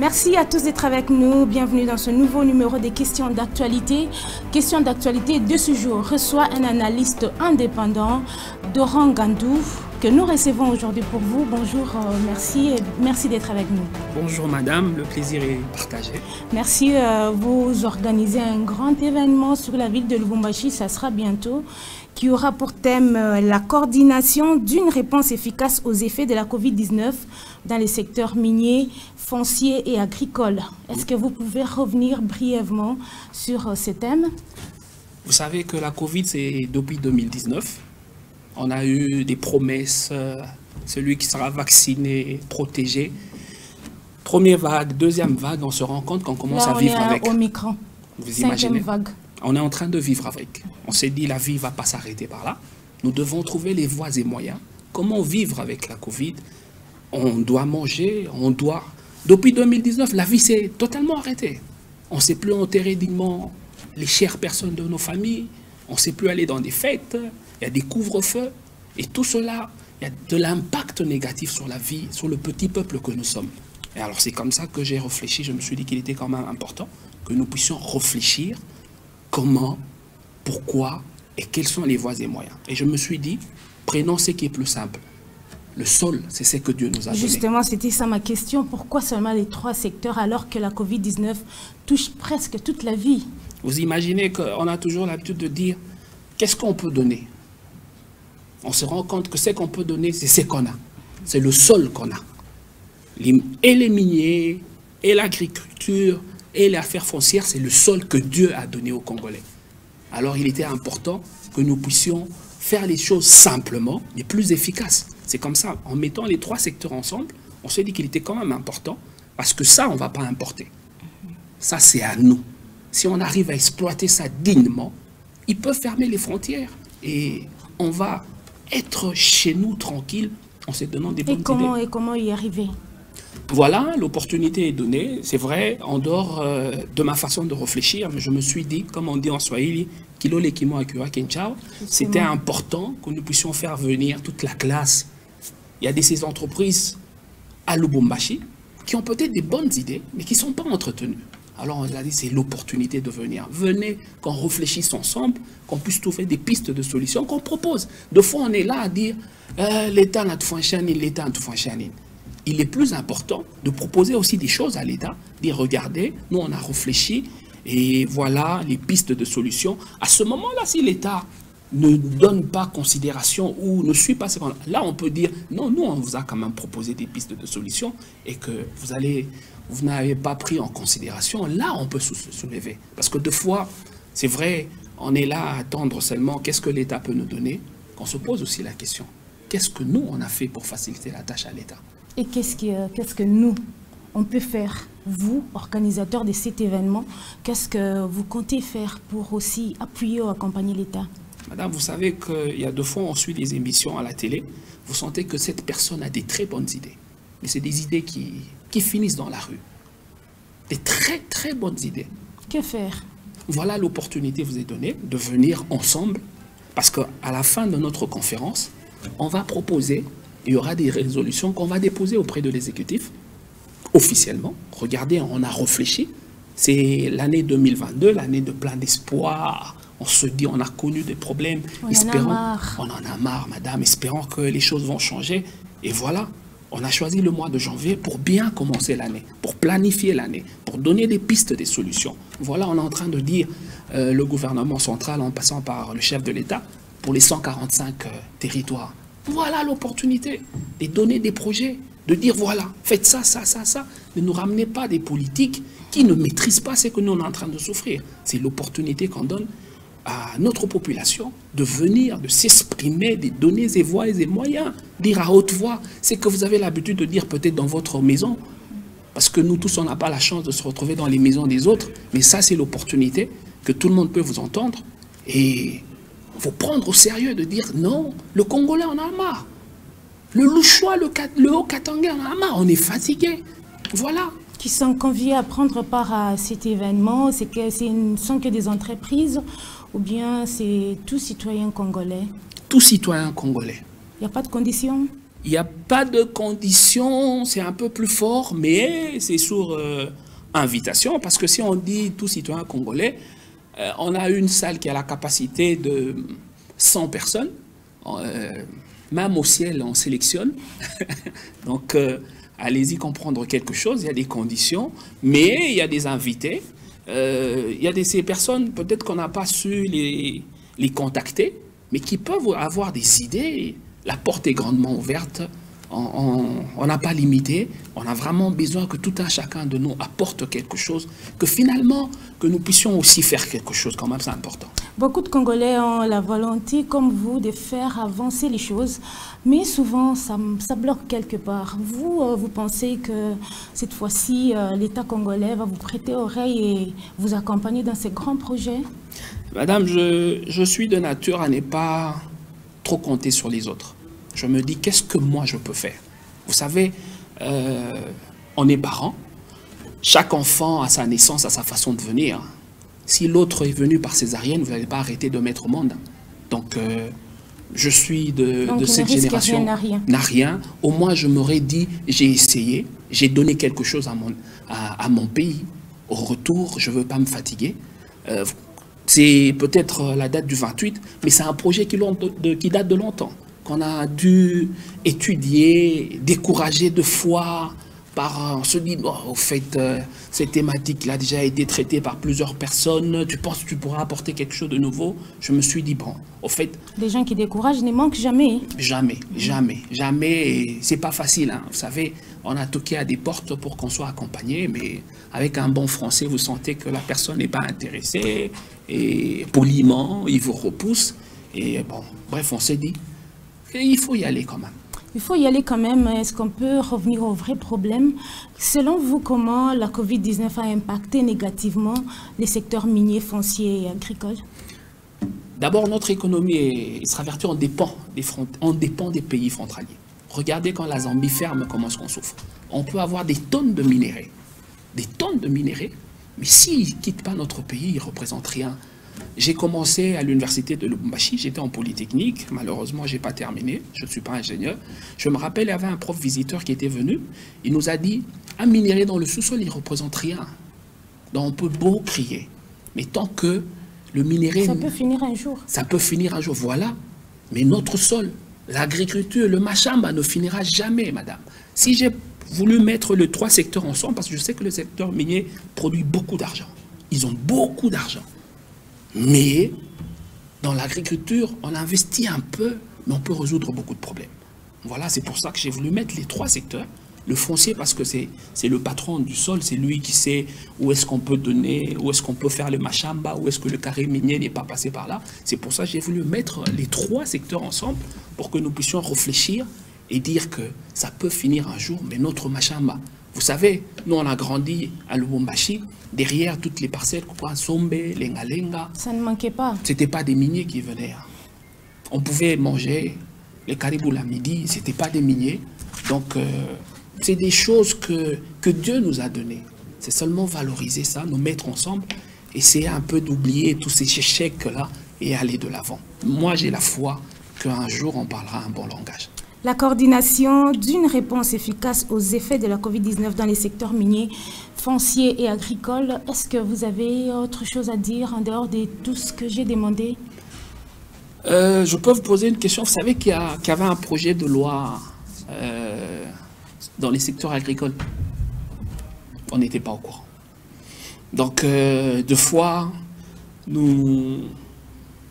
Merci à tous d'être avec nous. Bienvenue dans ce nouveau numéro des questions d'actualité. Questions d'actualité de ce jour reçoit un analyste indépendant, Doran Gandou, que nous recevons aujourd'hui pour vous. Bonjour, merci d'être avec nous. Bonjour madame, le plaisir est partagé. Merci, vous organisez un grand événement sur la ville de Lubumbashi, ça sera bientôt, qui aura pour thème la coordination d'une réponse efficace aux effets de la Covid-19 dans les secteurs miniers, fonciers et agricoles. Est-ce que vous pouvez revenir brièvement sur ce thème? Vous savez que la Covid, c'est depuis 2019. On a eu des promesses, celui qui sera vacciné, protégé. Première vague, deuxième vague, on se rend compte qu'on commence à vivre avec. Là, on est au Omicron. Vous imaginez? Vague. On est en train de vivre avec. On s'est dit, la vie ne va pas s'arrêter par là. Nous devons trouver les voies et moyens. Comment vivre avec la Covid? On doit manger, on doit... Depuis 2019, la vie s'est totalement arrêtée. On ne sait plus enterrer dignement les chères personnes de nos familles. On ne sait plus aller dans des fêtes. Il y a des couvre-feux. Et tout cela, il y a de l'impact négatif sur la vie, sur le petit peuple que nous sommes. Et alors c'est comme ça que j'ai réfléchi. Je me suis dit qu'il était quand même important que nous puissions réfléchir comment, pourquoi et quelles sont les voies et moyens. Et je me suis dit, prenons ce qui est plus simple. Le sol, c'est ce que Dieu nous a donné. Justement, c'était ça ma question. Pourquoi seulement les 3 secteurs alors que la Covid-19 touche presque toute la vie? Vous imaginez qu'on a toujours l'habitude de dire, qu'est-ce qu'on peut donner? On se rend compte que ce qu'on peut donner, c'est ce qu'on a. C'est le sol qu'on a. Et les miniers, et l'agriculture, et les affaires foncières, c'est le sol que Dieu a donné aux Congolais. Alors il était important que nous puissions faire les choses simplement, mais plus efficaces. C'est comme ça, en mettant les 3 secteurs ensemble, on s'est dit qu'il était quand même important, parce que ça, on ne va pas importer. Ça, c'est à nous. Si on arrive à exploiter ça dignement, ils peuvent fermer les frontières. Et on va être chez nous tranquille en se donnant des bonnes idées. Et comment y arriver? Voilà, l'opportunité est donnée. C'est vrai, en dehors de ma façon de réfléchir, mais je me suis dit, comme on dit en Swahili, Kilole Kimo Akura Kenchao, c'était important que nous puissions faire venir toute la classe. Il y a ces entreprises à Lubumbashi qui ont peut-être des bonnes idées, mais qui ne sont pas entretenues. Alors on a dit, c'est l'opportunité de venir. Venez, qu'on réfléchisse ensemble, qu'on puisse trouver des pistes de solutions, qu'on propose. Deux fois, on est là à dire, l'État n'a tout fait, l'État n'a tout fait. Il est plus important de proposer aussi des choses à l'État, dire, regardez, nous on a réfléchi, et voilà les pistes de solutions. À ce moment-là, si l'État ne donne pas considération ou ne suit pas ce qu'on a, là on peut dire, non, nous on vous a quand même proposé des pistes de solutions et que vous n'avez pas pris en considération, là on peut se soulever. Parce que deux fois, c'est vrai, on est là à attendre seulement qu'est-ce que l'État peut nous donner, qu'on se pose aussi la question, qu'est-ce que nous on a fait pour faciliter la tâche à l'État? Et qu'est-ce que nous, on peut faire, vous, organisateurs de cet événement, qu'est-ce que vous comptez faire pour aussi appuyer ou accompagner l'État? Madame, vous savez qu'il y a 2 fois, on suit des émissions à la télé, vous sentez que cette personne a des très bonnes idées. Mais c'est des idées qui finissent dans la rue. Des très, très bonnes idées. Que faire? Voilà l'opportunité vous est donnée de venir ensemble, parce qu'à la fin de notre conférence, on va proposer, il y aura des résolutions qu'on va déposer auprès de l'exécutif, officiellement. Regardez, on a réfléchi. C'est l'année 2022, l'année de plein d'espoir. On se dit, on a connu des problèmes. On en a marre, madame. Espérons que les choses vont changer. Et voilà, on a choisi le mois de janvier pour bien commencer l'année, pour planifier l'année, pour donner des pistes, des solutions. Voilà, on est en train de dire, le gouvernement central, en passant par le chef de l'État, pour les 145 territoires. Voilà l'opportunité de donner des projets, de dire, voilà, faites ça, ça, ça, ça. Ne nous ramenez pas des politiques qui ne maîtrisent pas ce que nous on est en train de souffrir. C'est l'opportunité qu'on donne à notre population de venir, de s'exprimer, de donner des voix et des moyens, dire à haute voix, c'est que vous avez l'habitude de dire peut-être dans votre maison, parce que nous tous, on n'a pas la chance de se retrouver dans les maisons des autres, mais ça, c'est l'opportunité que tout le monde peut vous entendre, et il faut prendre au sérieux de dire non, le Congolais en a marre, le Louchois, le Haut-Katanga en a marre, on est fatigué, voilà. Qui sont conviés à prendre part à cet événement, ce ne sont que des entreprises ou bien c'est tout citoyen congolais? Tout citoyen congolais. Il n'y a pas de conditions? Il n'y a pas de conditions, c'est un peu plus fort, mais c'est sur invitation, parce que si on dit tout citoyen congolais, on a une salle qui a la capacité de 100 personnes, même au ciel on sélectionne, donc allez-y comprendre quelque chose, il y a des conditions, mais il y a des invités, il y a ces personnes peut-être qu'on n'a pas su les contacter, mais qui peuvent avoir des idées. La porte est grandement ouverte, on n'a pas limité, on a vraiment besoin que tout un chacun de nous apporte quelque chose, que finalement, que nous puissions aussi faire quelque chose, quand même, c'est important. Beaucoup de Congolais ont la volonté, comme vous, de faire avancer les choses, mais souvent, ça bloque quelque part. Vous pensez que cette fois-ci, l'État congolais va vous prêter oreille et vous accompagner dans ces grands projets? Madame, je suis de nature à ne pas trop compter sur les autres. Je me dis, qu'est-ce que moi je peux faire? Vous savez, on est parents. Chaque enfant a sa naissance, a sa façon de venir. Si l'autre est venu par césarienne, vous n'allez pas arrêter de mettre au monde. Donc, je suis de cette génération. N'a rien. Au moins, je m'aurais dit, j'ai essayé, j'ai donné quelque chose à mon pays. Au retour, je ne veux pas me fatiguer. C'est peut-être la date du 28, mais c'est un projet qui date de longtemps, qu'on a dû étudier, décourager de fois. On se dit, bon, au fait, cette thématique a déjà été traitée par plusieurs personnes, tu penses que tu pourras apporter quelque chose de nouveau? Je me suis dit, bon, au fait... Les gens qui découragent ne manquent jamais. Jamais, jamais, jamais. Et c'est pas facile, hein. Vous savez, on a toqué à des portes pour qu'on soit accompagné, mais avec un bon français, vous sentez que la personne n'est pas intéressée, et poliment, il vous repousse. Et bon, bref, on s'est dit, il faut y aller quand même. Il faut y aller quand même. Est-ce qu'on peut revenir au vrai problème? Selon vous, comment la Covid-19 a impacté négativement les secteurs miniers, fonciers et agricoles? D'abord, notre économie sera vertie, on dépend des pays frontaliers. Regardez quand la Zambie ferme, comment est-ce qu'on souffre. On peut avoir des tonnes de minéraux. Des tonnes de minéraux, mais s'ils ne quittent pas notre pays, ils ne représentent rien. J'ai commencé à l'université de Lubumbashi, j'étais en polytechnique, malheureusement je n'ai pas terminé, je ne suis pas ingénieur. Je me rappelle, il y avait un prof visiteur qui était venu, il nous a dit, un minerai dans le sous-sol, il ne représente rien. Donc on peut beau crier, mais tant que le minerai... Ça peut finir un jour. Ça peut finir un jour, voilà. Mais notre sol, l'agriculture, le machamba ne finira jamais, madame. Si j'ai voulu mettre les trois secteurs ensemble, parce que je sais que le secteur minier produit beaucoup d'argent. Ils ont beaucoup d'argent. Mais dans l'agriculture, on investit un peu, mais on peut résoudre beaucoup de problèmes. Voilà, c'est pour ça que j'ai voulu mettre les trois secteurs. Le foncier, parce que c'est le patron du sol, c'est lui qui sait où est-ce qu'on peut donner, où est-ce qu'on peut faire le machamba, où est-ce que le carré minier n'est pas passé par là. C'est pour ça que j'ai voulu mettre les trois secteurs ensemble pour que nous puissions réfléchir et dire que ça peut finir un jour, mais notre machamba. Vous savez, nous on a grandi à Lubumbashi, derrière toutes les parcelles, Sombe, Lenga. Ça ne manquait pas. Ce n'était pas des miniers qui venaient. On pouvait manger les caribous la midi, ce n'était pas des miniers. Donc, c'est des choses que Dieu nous a données. C'est seulement valoriser ça, nous mettre ensemble, essayer un peu d'oublier tous ces échecs-là et aller de l'avant. Moi, j'ai la foi qu'un jour, on parlera un bon langage. La coordination d'une réponse efficace aux effets de la Covid-19 dans les secteurs miniers, fonciers et agricoles, est-ce que vous avez autre chose à dire en dehors de tout ce que j'ai demandé? Je peux vous poser une question. Vous savez qu'il y avait un projet de loi dans les secteurs agricoles. On n'était pas au courant. Donc, deux fois, nous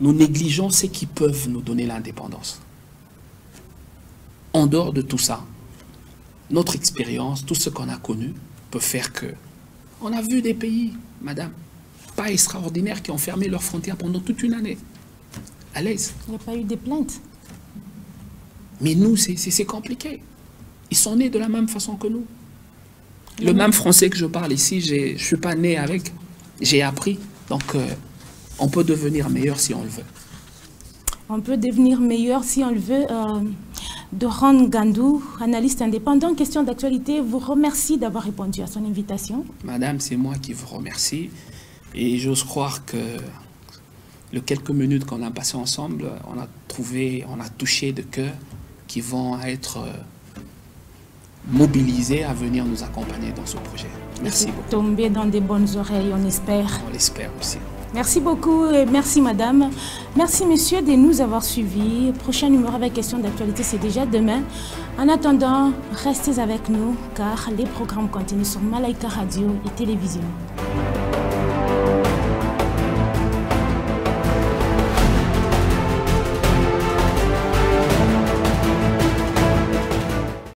négligeons ceux qui peuvent nous donner l'indépendance. En dehors de tout ça, notre expérience, tout ce qu'on a connu, peut faire que... On a vu des pays, madame, pas extraordinaires, qui ont fermé leurs frontières pendant toute une année. À l'aise. Il n'y a pas eu de plaintes. Mais nous, c'est compliqué. Ils sont nés de la même façon que nous. Le même français que je parle ici, je ne suis pas né avec. J'ai appris. Donc, on peut devenir meilleur si on le veut. On peut devenir meilleur si on le veut. Doran Gandou, analyste indépendant, question d'actualité, vous remercie d'avoir répondu à son invitation. Madame, c'est moi qui vous remercie. Et j'ose croire que les quelques minutes qu'on a passées ensemble, on a touché de cœur qui vont être mobilisés à venir nous accompagner dans ce projet. Merci beaucoup. Tomber dans des bonnes oreilles, on espère. On l'espère aussi. Merci beaucoup et merci madame. Merci monsieur de nous avoir suivis. Prochain numéro avec questions d'actualité, c'est déjà demain. En attendant, restez avec nous car les programmes continuent sur Malaika Radio et Télévision.